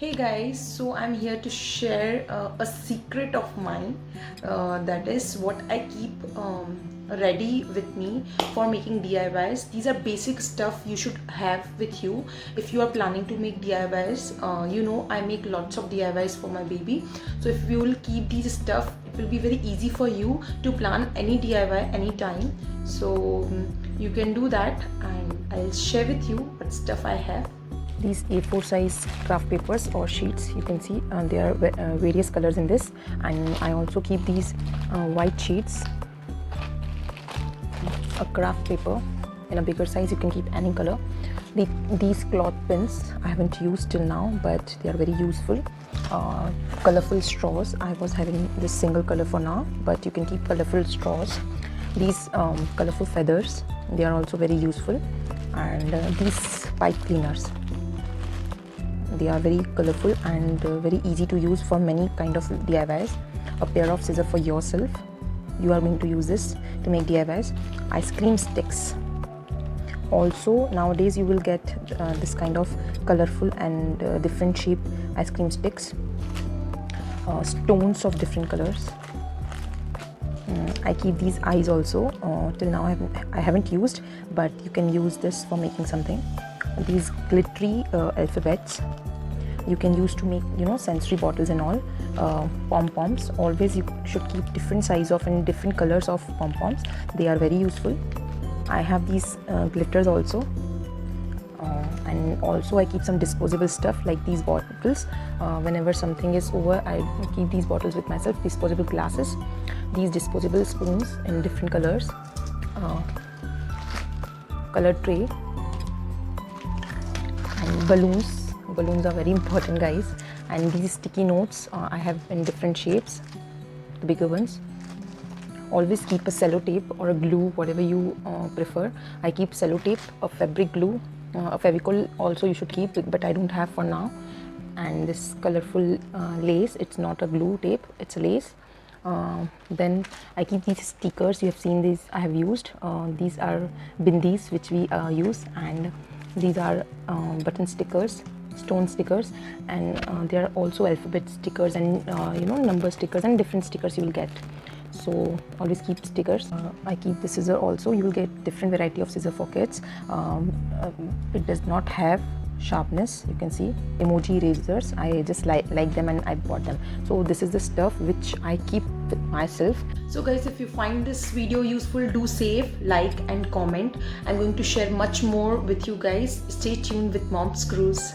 Hey guys, so I'm here to share a secret of mine. That is what I keep ready with me for making DIYs. These are basic stuff you should have with you if you are planning to make DIYs. I make lots of DIYs for my baby. So if you will keep these stuff, it will be very easy for you to plan any DIY anytime. So you can do that, and I'll share with you what stuff I have. These A4 size craft papers or sheets, you can see there are various colors in this, and I also keep these white sheets, a craft paper in a bigger size. You can keep any color. These cloth pins I haven't used till now, but they are very useful. Colorful straws, I was having this single color for now, but you can keep colorful straws. These colorful feathers, they are also very useful. And these pipe cleaners, they are very colorful and very easy to use for many kind of DIYs. A pair of scissors for yourself, you are going to use this to make DIYs. Ice cream sticks, also nowadays you will get this kind of colorful and different shape ice cream sticks. Stones of different colors. I keep these eyes also. Till now I haven't used, but you can use this for making something. These glittery alphabets you can use to make sensory bottles and all. Pom-poms, always you should keep different size of and different colors of pom-poms. They are very useful. I have these glitters also. And also I keep some disposable stuff like these bottles. Whenever something is over, I keep these bottles with myself. Disposable glasses, these disposable spoons in different colors, color tray, and balloons are very important, guys. And these sticky notes I have in different shapes, the bigger ones. Always keep a sellotape or a glue, whatever you prefer. I keep sellotape, a fabric glue, a Fevicol also you should keep, but I don't have for now. And this colorful lace, it's not a glue tape, it's a lace. Then I keep these stickers. You have seen these I have used. These are bindis which we use, and these are button stickers, stone stickers, and there are also alphabet stickers and number stickers and different stickers you will get. So always keep stickers. I keep the scissor also. You will get different variety of scissor for kids. It does not have sharpness. You can see emoji erasers, I just like them and I bought them. So this is the stuff which I keep with myself. So guys, if you find this video useful, do save, like and comment. I'm going to share much more with you guys. Stay tuned with Mom Screws.